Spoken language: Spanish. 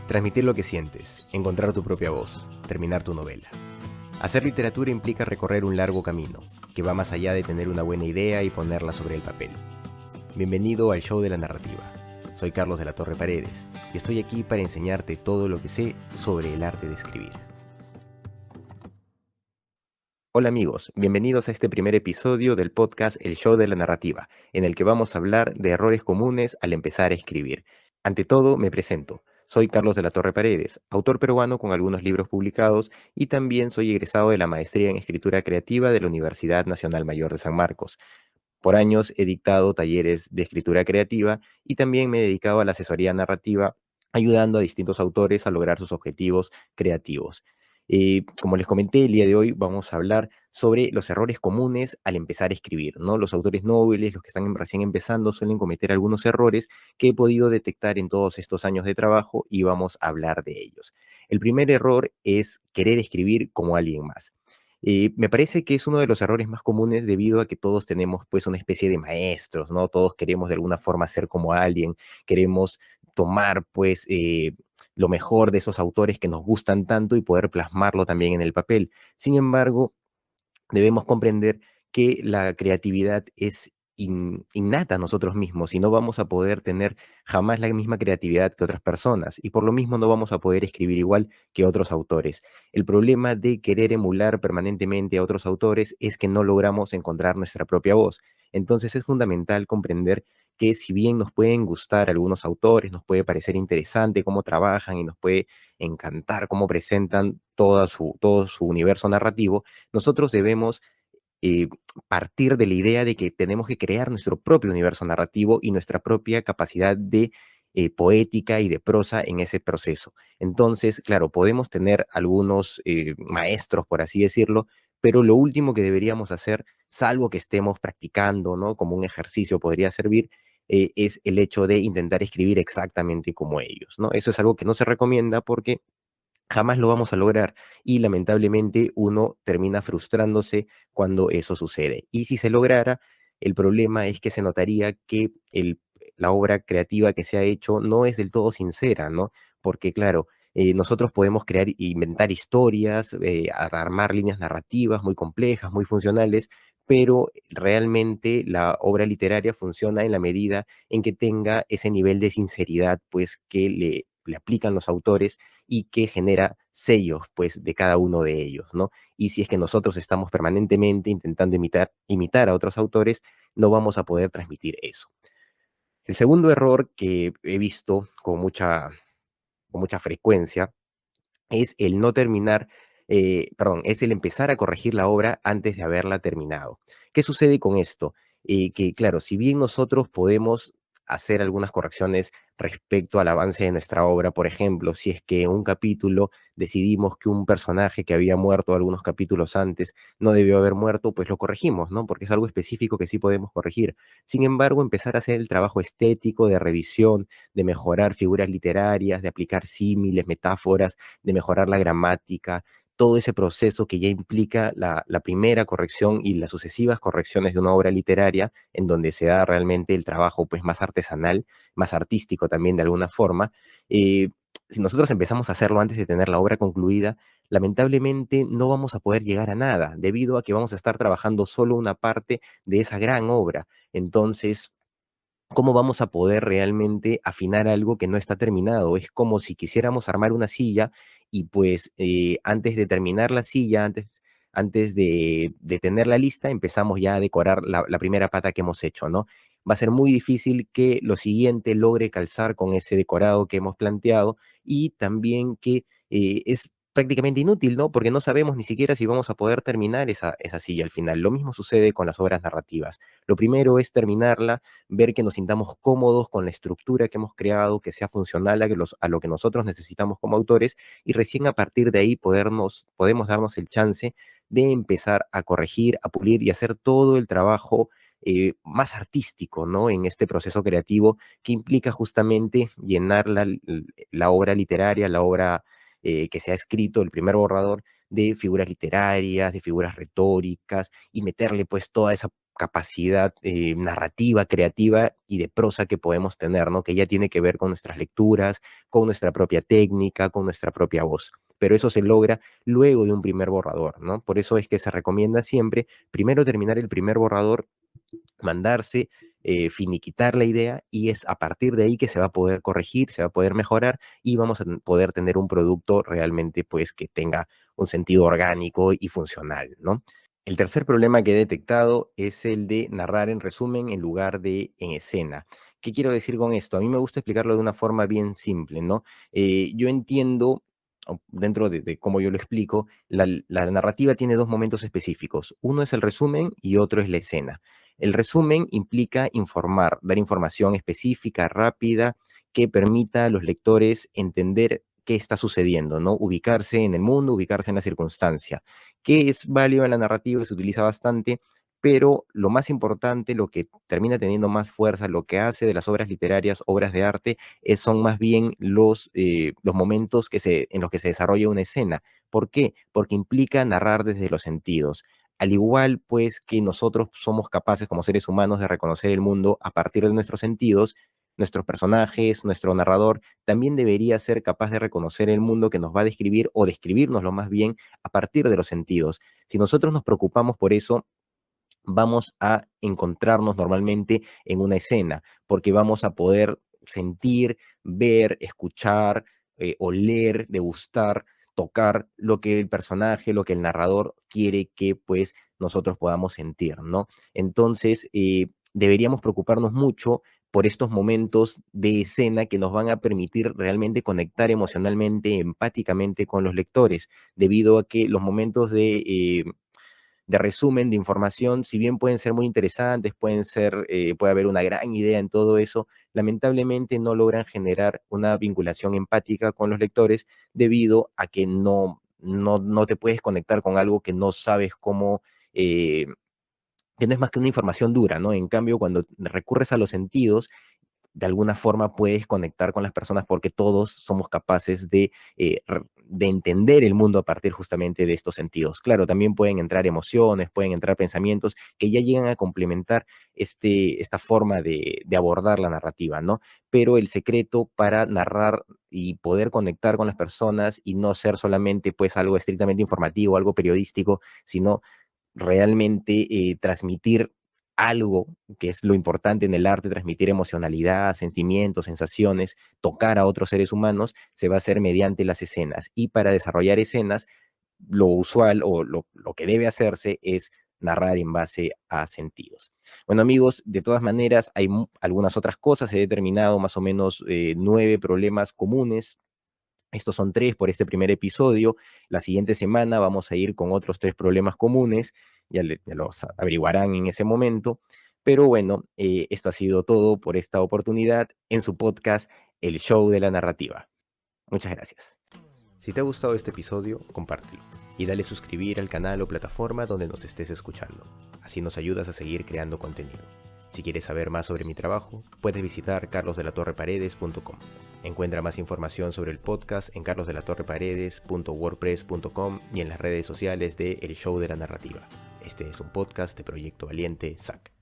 Transmitir lo que sientes, encontrar tu propia voz, terminar tu novela. Hacer literatura implica recorrer un largo camino, que va más allá de tener una buena idea y ponerla sobre el papel. Bienvenido al Show de la Narrativa. Soy Carlos de la Torre Paredes y estoy aquí para enseñarte todo lo que sé sobre el arte de escribir. Hola amigos, bienvenidos a este primer episodio del podcast El Show de la Narrativa, en el que vamos a hablar de errores comunes al empezar a escribir. Ante todo, me presento. Soy Carlos de la Torre Paredes, autor peruano con algunos libros publicados y también soy egresado de la Maestría en Escritura Creativa de la Universidad Nacional Mayor de San Marcos. Por años he dictado talleres de escritura creativa y también me he dedicado a la asesoría narrativa, ayudando a distintos autores a lograr sus objetivos creativos. Como les comenté, el día de hoy vamos a hablar sobre los errores comunes al empezar a escribir, ¿no? Los autores nobles, los que están recién empezando, suelen cometer algunos errores que he podido detectar en todos estos años de trabajo y vamos a hablar de ellos. El primer error es querer escribir como alguien más. Me parece que es uno de los errores más comunes debido a que todos tenemos pues una especie de maestros, ¿no? Todos queremos de alguna forma ser como alguien, queremos tomar pues lo mejor de esos autores que nos gustan tanto y poder plasmarlo también en el papel. Sin embargo, debemos comprender que la creatividad es innata a nosotros mismos y no vamos a poder tener jamás la misma creatividad que otras personas y por lo mismo no vamos a poder escribir igual que otros autores. El problema de querer emular permanentemente a otros autores es que no logramos encontrar nuestra propia voz. Entonces es fundamental comprender que si bien nos pueden gustar algunos autores, nos puede parecer interesante cómo trabajan y nos puede encantar cómo presentan todo su universo narrativo, nosotros debemos eh, partir de la idea de que tenemos que crear nuestro propio universo narrativo y nuestra propia capacidad de poética y de prosa en ese proceso. Entonces, claro, podemos tener algunos maestros, por así decirlo, pero lo último que deberíamos hacer, salvo que estemos practicando, ¿no? Como un ejercicio podría servir, es el hecho de intentar escribir exactamente como ellos, ¿no? Eso es algo que no se recomienda porque jamás lo vamos a lograr y lamentablemente uno termina frustrándose cuando eso sucede. Y si se lograra, el problema es que se notaría que la obra creativa que se ha hecho no es del todo sincera, ¿no? Porque claro, nosotros podemos crear, inventar historias, armar líneas narrativas muy complejas, muy funcionales, pero realmente la obra literaria funciona en la medida en que tenga ese nivel de sinceridad, pues que le aplican los autores y que genera sellos, pues, de cada uno de ellos, ¿no? Y si es que nosotros estamos permanentemente intentando imitar a otros autores, no vamos a poder transmitir eso. El segundo error que he visto con mucha frecuencia es el no terminar, perdón, es el empezar a corregir la obra antes de haberla terminado. ¿Qué sucede con esto? Que claro, si bien nosotros podemos hacer algunas correcciones respecto al avance de nuestra obra, por ejemplo, si es que en un capítulo decidimos que un personaje que había muerto algunos capítulos antes no debió haber muerto, pues lo corregimos, ¿no? Porque es algo específico que sí podemos corregir. Sin embargo, empezar a hacer el trabajo estético de revisión, de mejorar figuras literarias, de aplicar símiles, metáforas, de mejorar la gramática, todo ese proceso que ya implica la primera corrección y las sucesivas correcciones de una obra literaria, en donde se da realmente el trabajo pues, más artesanal, más artístico también de alguna forma. eh, si nosotros empezamos a hacerlo antes de tener la obra concluida, lamentablemente no vamos a poder llegar a nada, debido a que vamos a estar trabajando solo una parte de esa gran obra. Entonces, ¿cómo vamos a poder realmente afinar algo que no está terminado? Es como si quisiéramos armar una silla y pues antes de terminar la silla, antes de tenerla lista, empezamos ya a decorar la primera pata que hemos hecho, ¿no? Va a ser muy difícil que lo siguiente logre calzar con ese decorado que hemos planteado y también que es prácticamente inútil, ¿no? Porque no sabemos ni siquiera si vamos a poder terminar esa silla al final. Lo mismo sucede con las obras narrativas. Lo primero es terminarla, ver que nos sintamos cómodos con la estructura que hemos creado, que sea funcional a lo que nosotros necesitamos como autores, y recién a partir de ahí podemos darnos el chance de empezar a corregir, a pulir y hacer todo el trabajo más artístico, ¿no? En este proceso creativo que implica justamente llenar la obra literaria, la obra que se ha escrito, el primer borrador, de figuras literarias, de figuras retóricas y meterle pues toda esa capacidad narrativa, creativa y de prosa que podemos tener, ¿no? Que ya tiene que ver con nuestras lecturas, con nuestra propia técnica, con nuestra propia voz. Pero eso se logra luego de un primer borrador, ¿no? Por eso es que se recomienda siempre primero terminar el primer borrador, mandarse, finiquitar la idea y es a partir de ahí que se va a poder corregir, se va a poder mejorar y vamos a poder tener un producto realmente pues que tenga un sentido orgánico y funcional, ¿no? El tercer problema que he detectado es el de narrar en resumen en lugar de en escena. ¿Qué quiero decir con esto? A mí me gusta explicarlo de una forma bien simple, ¿no? Yo entiendo, dentro de cómo yo lo explico, la narrativa tiene dos momentos específicos. Uno es el resumen y otro es la escena. El resumen implica informar, dar información específica, rápida, que permita a los lectores entender qué está sucediendo, ¿no? Ubicarse en el mundo, ubicarse en la circunstancia, que es válido en la narrativa y se utiliza bastante, pero lo más importante, lo que termina teniendo más fuerza, lo que hace de las obras literarias, obras de arte, son más bien los momentos en los que se desarrolla una escena. ¿Por qué? Porque implica narrar desde los sentidos. Al igual, pues, que nosotros somos capaces como seres humanos de reconocer el mundo a partir de nuestros sentidos, nuestros personajes, nuestro narrador, también debería ser capaz de reconocer el mundo que nos va a describir o describirnoslo más bien a partir de los sentidos. Si nosotros nos preocupamos por eso, vamos a encontrarnos normalmente en una escena, porque vamos a poder sentir, ver, escuchar, oler, degustar, tocar lo que el personaje, lo que el narrador quiere que pues nosotros podamos sentir, ¿no? Entonces, deberíamos preocuparnos mucho por estos momentos de escena que nos van a permitir realmente conectar emocionalmente, empáticamente con los lectores, debido a que los momentos de resumen de información, si bien pueden ser muy interesantes, puede haber una gran idea en todo eso, lamentablemente no logran generar una vinculación empática con los lectores debido a que no te puedes conectar con algo que no sabes cómo, que no es más que una información dura, ¿no? En cambio, cuando recurres a los sentidos, de alguna forma puedes conectar con las personas porque todos somos capaces de entender el mundo a partir justamente de estos sentidos. Claro, también pueden entrar emociones, pueden entrar pensamientos que ya llegan a complementar esta forma de abordar la narrativa, ¿no? Pero el secreto para narrar y poder conectar con las personas y no ser solamente pues algo estrictamente informativo, algo periodístico, sino realmente transmitir algo, que es lo importante en el arte, transmitir emocionalidad, sentimientos, sensaciones, tocar a otros seres humanos, se va a hacer mediante las escenas. Y para desarrollar escenas, lo usual o lo que debe hacerse es narrar en base a sentidos. Bueno, amigos, de todas maneras, hay algunas otras cosas. He determinado más o menos 9 problemas comunes. Estos son 3 por este primer episodio. La siguiente semana vamos a ir con otros 3 problemas comunes. Ya los averiguarán en ese momento. Pero bueno, esto ha sido todo por esta oportunidad en su podcast, El Show de la Narrativa. Muchas gracias. Si te ha gustado este episodio, compártelo y dale suscribir al canal o plataforma donde nos estés escuchando. Así nos ayudas a seguir creando contenido. Si quieres saber más sobre mi trabajo, puedes visitar carlosdelatorreparedes.com. Encuentra más información sobre el podcast en carlosdelatorreparedes.wordpress.com y en las redes sociales de El Show de la Narrativa. Este es un podcast de Proyecto Valiente, SAC.